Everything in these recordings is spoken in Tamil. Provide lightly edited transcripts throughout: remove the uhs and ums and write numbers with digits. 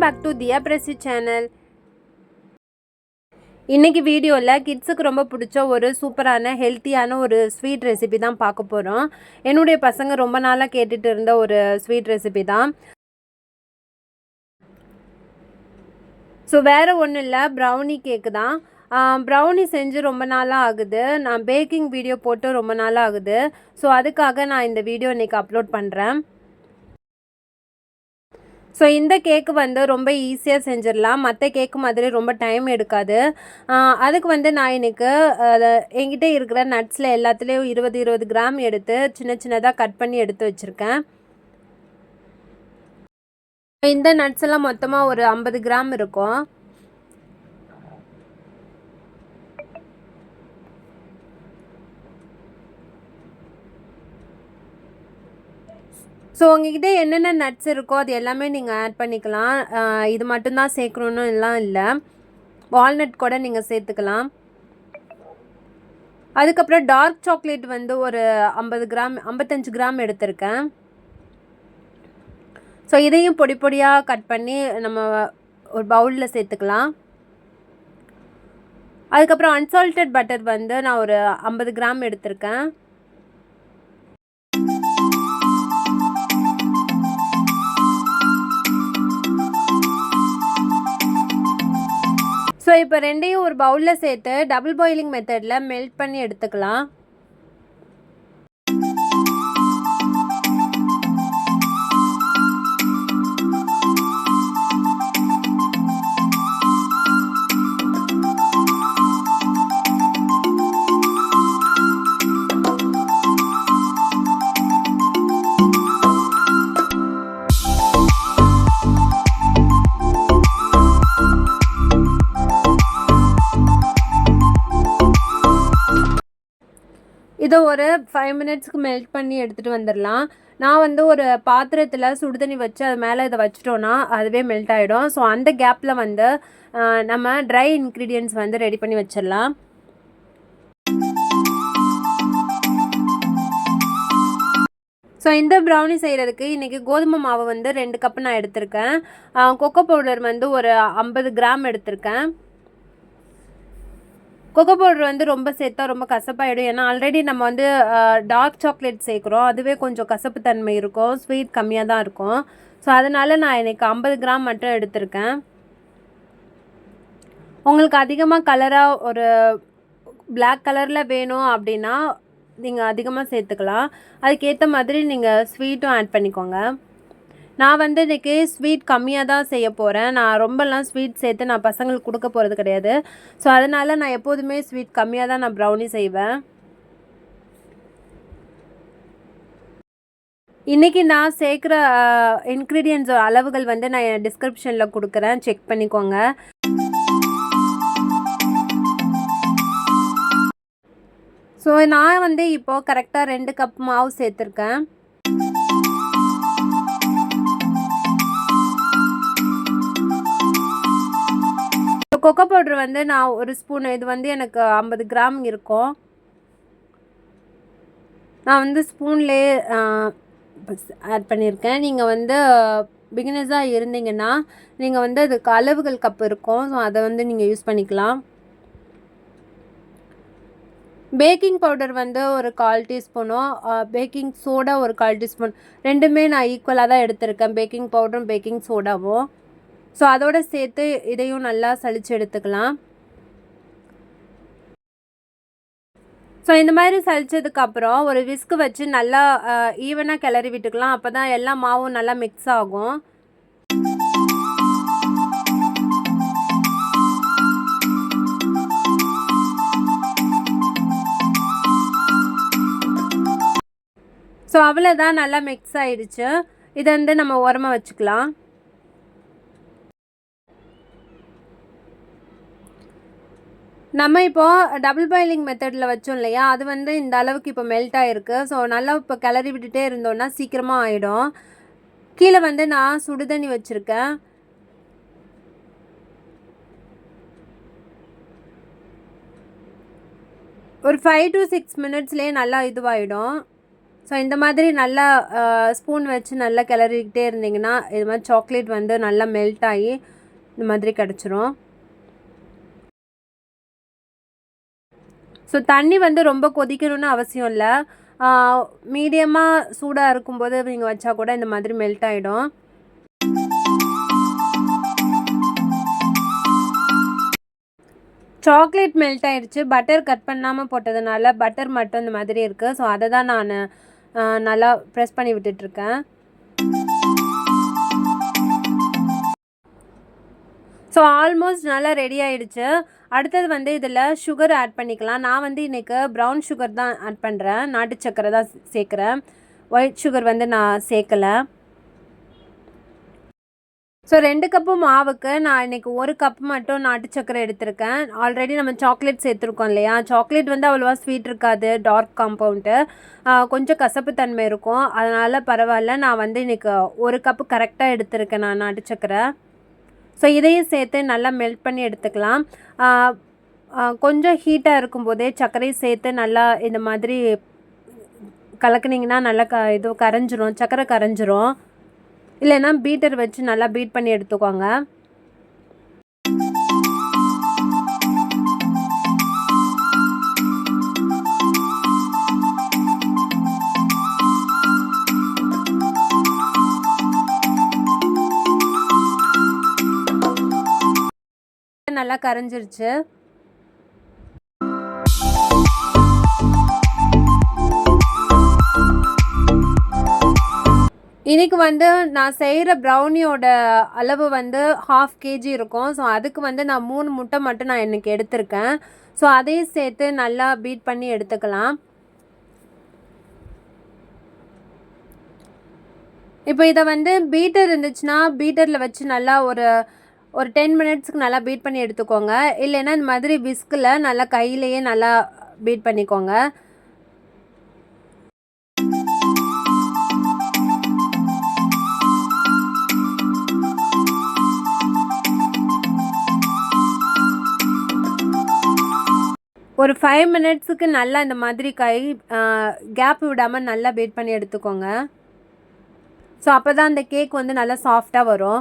back to Diya Presi channel. இன்னைக்கு வீடியோல கிட்ஸ்க்கு ரொம்ப பிடிச்ச ஒரு சூப்பரான ஹெல்த்தியான ஒரு ஸ்வீட் ரெசிபி தான் பார்க்க போறோம். என்னுடைய பசங்க ரொம்ப நாளா கேட்டுட்டு இருந்த ஒரு ஸ்வீட் ரெசிபி தான். ஸோ வேறு ஒன்றும் இல்லை, ப்ரௌனி கேக்கு தான். ப்ரௌனி செஞ்சு ரொம்ப நாளாக ஆகுது. நான் பேக்கிங் வீடியோ போட்டு ரொம்ப நாளாக ஆகுது. ஸோ அதுக்காக நான் இந்த வீடியோ இன்றைக்கி அப்லோட் பண்ணுறேன். ஸோ இந்த கேக்கு வந்து ரொம்ப ஈஸியாக செஞ்சிடலாம். மற்ற கேக்கு மாதிரி ரொம்ப டைம் எடுக்காது. அதுக்கு வந்து நான் இன்றைக்கி என்கிட்ட இருக்கிற நட்ஸில் எல்லாத்துலேயும் 20 கிராம் எடுத்து சின்ன சின்னதாக கட் பண்ணி எடுத்து வச்சுருக்கேன். இந்த நட்ஸ் எல்லாம் மொத்தமாக ஒரு 50 கிராம் இருக்கும். ஸோ உங்ககிட்ட என்னென்ன நட்ஸ் இருக்கோ அது எல்லாமே நீங்கள் ஆட் பண்ணிக்கலாம். இது மட்டும்தான் சேர்க்கணுன்னு எல்லாம் இல்லை, வால்நட் கூட நீங்கள் சேர்த்துக்கலாம். அதுக்கப்புறம் டார்க் சாக்லேட் வந்து ஒரு 55 கிராம் எடுத்திருக்கேன். ஸோ இதையும் பொடி பொடியாக கட் பண்ணி நம்ம ஒரு பவுலில் சேர்த்துக்கலாம். அதுக்கப்புறம் அன்சால்டட் பட்டர் வந்து நான் ஒரு 50 கிராம் எடுத்திருக்கேன். ஸோ இப்போ ரெண்டையும் ஒரு பவுலில் சேர்த்து டபுள் பாயிலிங் மெத்தடில் மெல்ட் பண்ணி எடுத்துக்கலாம். இதை ஒரு 5 மினிட்ஸ்க்கு மெல்ட் பண்ணி எடுத்துகிட்டு வந்துடலாம். நான் வந்து ஒரு பாத்திரத்தில் சுடு தண்ணி வச்சு அது மேலே இதை வச்சிட்டோன்னா அதுவே மெல்ட் ஆகிடும். ஸோ அந்த கேப்பில் வந்து நம்ம ட்ரை இன்க்ரீடியன்ட்ஸ் வந்து ரெடி பண்ணி வச்சிடலாம். ஸோ இந்த ப்ரௌனி செய்கிறதுக்கு இன்றைக்கி கோதுமை மாவு வந்து 2 கப்பு நான் எடுத்திருக்கேன். கொக்கோ பவுடர் வந்து ஒரு 50 கிராம் எடுத்திருக்கேன். கொக்கோ பவுடர் வந்து ரொம்ப சேர்த்தா ரொம்ப கசப்பாயிடும். ஏன்னா ஆல்ரெடி நம்ம வந்து டார்க் சாக்லேட் சேர்க்குறோம், அதுவே கொஞ்சம் கசப்பு தன்மை இருக்கும், ஸ்வீட் கம்மியாக தான் இருக்கும். ஸோ அதனால் நான் இன்றைக்கி 50 கிராம் மட்டும் எடுத்திருக்கேன். உங்களுக்கு அதிகமாக கலராக ஒரு பிளாக் கலரில் வேணும் அப்படின்னா நீங்கள் அதிகமாக சேர்த்துக்கலாம். அதுக்கேற்ற மாதிரி நீங்கள் ஸ்வீட்டும் ஆட் பண்ணிக்கோங்க. நான் வந்து இன்றைக்கி ஸ்வீட் கம்மியாக தான் செய்ய போகிறேன். நான் ரொம்பலாம் ஸ்வீட் சேர்த்து நான் பசங்களுக்கு கொடுக்க போகிறது கிடையாது. ஸோ அதனால் நான் எப்போதுமே ஸ்வீட் கம்மியாக தான் நான் ப்ரௌனி செய்வேன். இன்றைக்கி நான் சேர்க்குற இன்க்ரீடியன்ட்ஸ் அளவுகள் வந்து நான் டிஸ்கிரிப்ஷனில் கொடுக்குறேன், செக் பண்ணிக்கோங்க. ஸோ நான் வந்து இப்போது கரெக்டாக 2 கப் மாவு சேர்த்துருக்கேன். கொக்கோ பவுடர் வந்து நான் ஒரு ஸ்பூன், இது வந்து எனக்கு 50 கிராம் இருக்கும். நான் வந்து ஸ்பூன்லேயே ஆட் பண்ணியிருக்கேன். நீங்கள் வந்து பிகினர்ஸாக இருந்தீங்கன்னா நீங்கள் வந்து அதுக்கு அளவுகள் கப் இருக்கும், ஸோ அதை வந்து நீங்கள் யூஸ் பண்ணிக்கலாம். பேக்கிங் பவுடர் வந்து ஒரு 1/4 டீஸ்பூனும் பேக்கிங் சோடா ஒரு 1/4 டீஸ்பூன், ரெண்டுமே நான் ஈக்குவலாக தான் எடுத்திருக்கேன், பேக்கிங் பவுடரும் பேக்கிங் சோடாவும். ஸோ அதோடு சேர்த்து இதையும் நல்லா சலிச்சு எடுத்துக்கலாம். ஸோ இந்த மாதிரி சலிச்சதுக்கப்புறம் ஒரு விஸ்கு வச்சு நல்லா ஈவனாக கிளறி விட்டுக்கலாம். அப்போ தான் எல்லா மாவும் நல்லா மிக்ஸ் ஆகும். ஸோ அவ்வளோதான், நல்லா மிக்ஸ் ஆகிடுச்சு. இதை வந்து நம்ம ஓரமாக வச்சுக்கலாம். நம்ம இப்போது டபுள் பாயிலிங் மெத்தடில் வச்சோம் இல்லையா, அது வந்து இந்த அளவுக்கு இப்போ மெல்ட் ஆகிருக்கு. ஸோ நல்லா இப்போ கிளறி விட்டுட்டே இருந்தோன்னா சீக்கிரமாக ஆகிடும். கீழே வந்து நான் சுடுதண்ணி வச்சுருக்கேன். ஒரு 5 to 6 மினிட்ஸ்லேயே நல்லா இதுவாகிடும். ஸோ இந்த மாதிரி நல்லா ஸ்பூன் வச்சு நல்லா கிளறிக்கிட்டே இருந்தீங்கன்னா இது மாதிரி சாக்லேட் வந்து நல்லா மெல்ட் ஆகி இந்த மாதிரி கிடச்சிரும். ஸோ தண்ணி வந்து ரொம்ப கொதிக்கணும்னு அவசியம் இல்லை. மீடியமாக சூடாக இருக்கும்போது நீங்கள் வச்சா கூட இந்த மாதிரி மெல்ட் ஆகிடும். சாக்லேட் மெல்ட் ஆகிடுச்சு. பட்டர் கட் பண்ணாமல் போட்டதுனால பட்டர் மட்டும் இந்த மாதிரி இருக்குது. ஸோ அதை தான் நான் நல்லா ப்ரெஸ் பண்ணி விட்டுட்ருக்கேன். ஸோ ஆல்மோஸ்ட் நல்லா ரெடி ஆகிடுச்சு. அடுத்தது வந்து இதில் சுகர் ஆட் பண்ணிக்கலாம். நான் வந்து இன்றைக்கி ப்ரௌன் சுகர் தான் ஆட் பண்ணுறேன். நாட்டு சக்கரை தான் சேர்க்குறேன். ஒயிட் சுகர் வந்து நான் சேர்க்கலை. ஸோ 2 கப்பு மாவுக்கு நான் இன்றைக்கி 1 கப் மட்டும் நாட்டு சக்கரை எடுத்திருக்கேன். ஆல்ரெடி நம்ம சாக்லேட் சேர்த்துருக்கோம் இல்லையா? சாக்லேட் வந்து அவ்வளோவா ஸ்வீட் இருக்காது. டார்க் காம்பவுண்டு கொஞ்சம் கசப்பு தன்மை இருக்கும். அதனால் பரவாயில்ல. நான் வந்து இன்றைக்கி 1 கப்பு கரெக்டாக எடுத்திருக்கேன் நான் நாட்டு சக்கரை. ஸோ இதையும் சேர்த்து நல்லா மெல்ட் பண்ணி எடுத்துக்கலாம். கொஞ்சம் ஹீட்டாக இருக்கும்போதே சர்க்கரையும் சேர்த்து நல்லா இந்த மாதிரி கலக்குனிங்கன்னா நல்லா கரைஞ்சிரும், சர்க்கரை கரைஞ்சிரும். இல்லைன்னா பீட்டர் வச்சு நல்லா பீட் பண்ணி எடுத்துக்கோங்க. நல்லா கரைஞ்சிருச்சு. இன்றைக்கி வந்து நான் செய்கிற ப்ரௌனியோட அளவு வந்து 1/2 kg இருக்கும். ஸோ அதுக்கு வந்து நான் 3 முட்டை மட்டும் நான் இன்றைக்கி எடுத்திருக்கேன். ஸோ அதையும் சேர்த்து நல்லா பீட் பண்ணி எடுத்துக்கலாம். இப்போ இதை வந்து பீட்டர் இருந்துச்சுன்னா பீட்டரில் வச்சு நல்லா ஒரு 10 மினிட்ஸ்க்கு நல்லா பீட் பண்ணி எடுத்துக்கோங்க. இல்லைன்னா இந்த மாதிரி விஸ்கில் நல்லா கையிலையே நல்லா பீட் பண்ணிக்கோங்க. ஒரு 5 மினிட்ஸுக்கு நல்லா இந்த மாதிரி கேப் விடாமல் நல்லா பீட் பண்ணி எடுத்துக்கோங்க. ஸோ அப்போ தான் அந்த கேக் வந்து நல்லா சாஃப்டாக வரும்.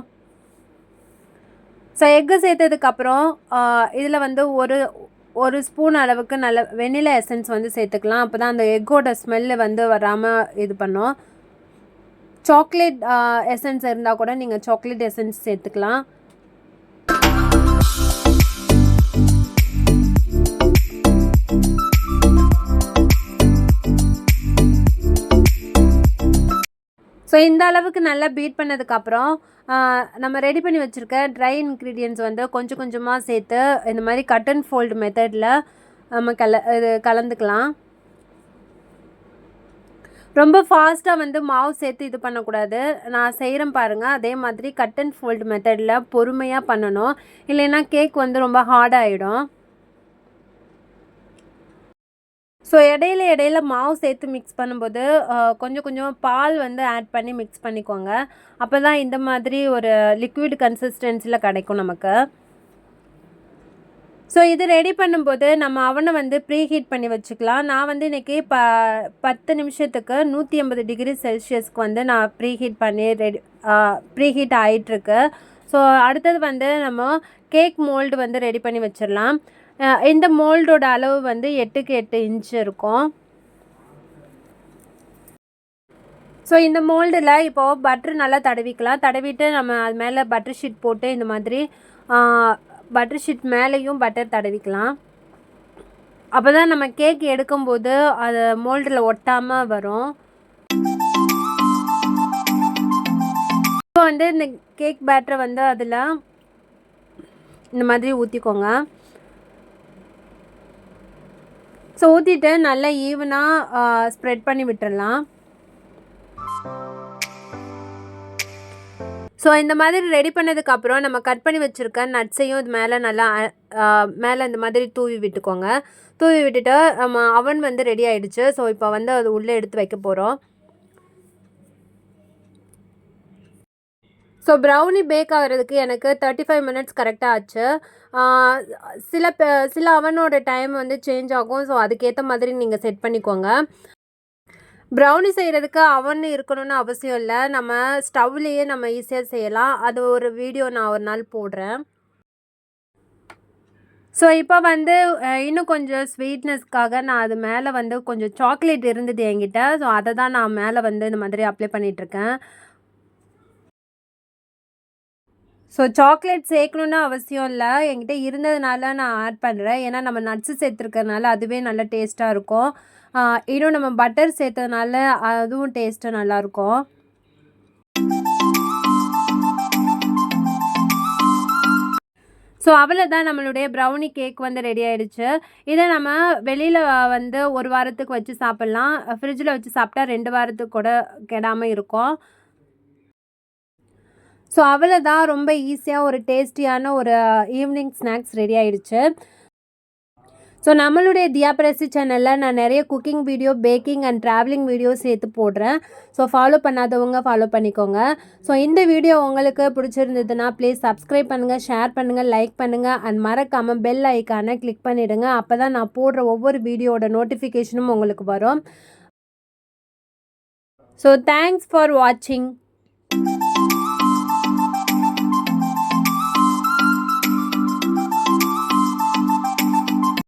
ஸோ எக்கு சேர்த்ததுக்கப்புறம் இதில் வந்து ஒரு ஸ்பூன் அளவுக்கு நல்ல வெண்ணிலா எசன்ஸ் வந்து சேர்த்துக்கலாம். அப்போ தான் அந்த எக்கோட ஸ்மெல்லு வந்து வராமல் இது பண்ணும். சாக்லேட் எசன்ஸ் இருந்தால் கூட நீங்கள் சாக்லேட் எசன்ஸ் சேர்த்துக்கலாம். ஸோ இந்த அளவுக்கு நல்லா பீட் பண்ணதுக்கப்புறம் நம்ம ரெடி பண்ணி வச்சுருக்க ட்ரை இன்க்ரீடியன்ட்ஸ் வந்து கொஞ்சம் கொஞ்சமாக சேர்த்து இந்த மாதிரி கட் அண்ட் ஃபோல்டு மெத்தடில் நம்ம கலந்துக்கலாம். ரொம்ப ஃபாஸ்ட்டாக வந்து மாவு சேர்த்து இது பண்ணக்கூடாது. நான் செய்கிறேன் பாருங்கள். அதே மாதிரி கட் அண்ட் ஃபோல்டு மெத்தடில் பொறுமையாக பண்ணணும். இல்லைன்னா கேக் வந்து ரொம்ப ஹார்டாகிடும். ஸோ இடையில மாவு சேர்த்து மிக்ஸ் பண்ணும்போது கொஞ்சம் கொஞ்சமாக பால் வந்து ஆட் பண்ணி மிக்ஸ் பண்ணிக்கோங்க. அப்போ தான் இந்த மாதிரி ஒரு லிக்விட் கன்சிஸ்டன்சியில் கிடைக்கும் நமக்கு. ஸோ இது ரெடி பண்ணும்போது நம்ம அவனை வந்து ப்ரீ ஹீட் பண்ணி வச்சுக்கலாம். நான் வந்து இன்றைக்கி 10 நிமிஷத்துக்கு 180 டிகிரி செல்சியஸ்க்கு வந்து நான் ப்ரீ ஹீட் பண்ணி ப்ரீ ஹீட் ஆகிட்டுருக்கு. ஸோ அடுத்தது வந்து நம்ம கேக் மோல்டு வந்து ரெடி பண்ணி வச்சிடலாம். இந்த மோல்டோட அளவு வந்து 8க்கு 8 இன்ச்சு இருக்கும். ஸோ இந்த மோல்டில் இப்போது பட்ரு நல்லா தடவிக்கலாம். தடவிட்டு நம்ம அது மேலே பட்டர் ஷீட் போட்டு இந்த மாதிரி பட்டர் ஷீட் மேலேயும் பட்டர் தடவிக்கலாம். அப்போ தான் நம்ம கேக் எடுக்கும்போது அது மோல்டில் ஒட்டாமல் வரும். இப்போ வந்து இந்த கேக் பேட்டரை வந்து அதில் இந்த மாதிரி ஊற்றிக்கோங்க. ஸோ ஊற்றிட்டு நல்லா ஈவனாக ஸ்ப்ரெட் பண்ணி விட்டுடலாம். ஸோ இந்த மாதிரி ரெடி பண்ணதுக்கப்புறம் நம்ம கட் பண்ணி வச்சுருக்க நட்ஸையும் இது மேலே நல்லா மேலே இந்த மாதிரி தூவி விட்டுக்கோங்க. தூவி விட்டுட்டு நம்ம அவன் வந்து ரெடி ஆகிடுச்சு. ஸோ இப்போ வந்து அது உள்ளே எடுத்து வைக்க போகிறோம். ஸோ ப்ரௌனி பேக் ஆகிறதுக்கு எனக்கு 35 மினிட்ஸ் கரெக்டாக ஆச்சு. சில அவனோட டைம் வந்து சேஞ்ச் ஆகும். ஸோ அதுக்கேற்ற மாதிரி நீங்கள் செட் பண்ணிக்கோங்க. ப்ரௌனி செய்கிறதுக்கு அவன் இருக்கணும்னு அவசியம் இல்லை. நம்ம ஸ்டவ்லேயே நம்ம ஈஸியாக செய்யலாம். அது ஒரு வீடியோ நான் ஒரு நாள் போடுறேன். ஸோ இப்போ வந்து இன்னும் கொஞ்சம் ஸ்வீட்னஸ்க்காக நான் அது மேலே வந்து கொஞ்சம் சாக்லேட் இருந்தது என்கிட்ட. ஸோ அதை தான் நான் மேலே வந்து இந்த மாதிரி அப்ளை பண்ணிகிட்ருக்கேன். ஸோ சாக்லேட் சேர்க்கணுன்னு அவசியம் இல்லை. என்கிட்ட இருந்ததுனால நான் ஆட் பண்ணுறேன். ஏன்னா நம்ம நட்ஸு சேர்த்துருக்கறனால அதுவே நல்ல டேஸ்ட்டாக இருக்கும். இன்னும் நம்ம பட்டர் சேர்த்ததுனால அதுவும் டேஸ்ட்டு நல்லாயிருக்கும். ஸோ அவ்வளோதான், நம்மளுடைய ப்ரௌனி கேக் வந்து ரெடி ஆகிடுச்சு. இதை நம்ம வெளியில் வந்து 1 வாரத்துக்கு வச்சு சாப்பிட்லாம். ஃப்ரிட்ஜில் வச்சு சாப்பிட்டா 2 வாரத்துக்கு கூட கெடாமல் இருக்கும். ஸோ அவ்வளோதான், ரொம்ப ஈஸியாக ஒரு டேஸ்டியான ஒரு ஈவினிங் ஸ்நாக்ஸ் ரெடி ஆகிடுச்சு. ஸோ நம்மளுடைய தியா பிரசி சேனலில் நான் நிறைய cooking video, baking and travelling video சேர்த்து போடுறேன். ஸோ ஃபாலோ பண்ணாதவங்க ஃபாலோ பண்ணிக்கோங்க. ஸோ இந்த வீடியோ உங்களுக்கு பிடிச்சிருந்ததுன்னா ப்ளீஸ் சப்ஸ்கிரைப் பண்ணுங்கள், ஷேர் பண்ணுங்கள், லைக் பண்ணுங்கள் அண்ட் மறக்காமல் பெல் ஐக்கானை கிளிக் பண்ணிவிடுங்க. அப்போ தான் நான் போடுற ஒவ்வொரு வீடியோட நோட்டிஃபிகேஷனும் உங்களுக்கு வரும். ஸோ தேங்க்ஸ் ஃபார் வாட்சிங்.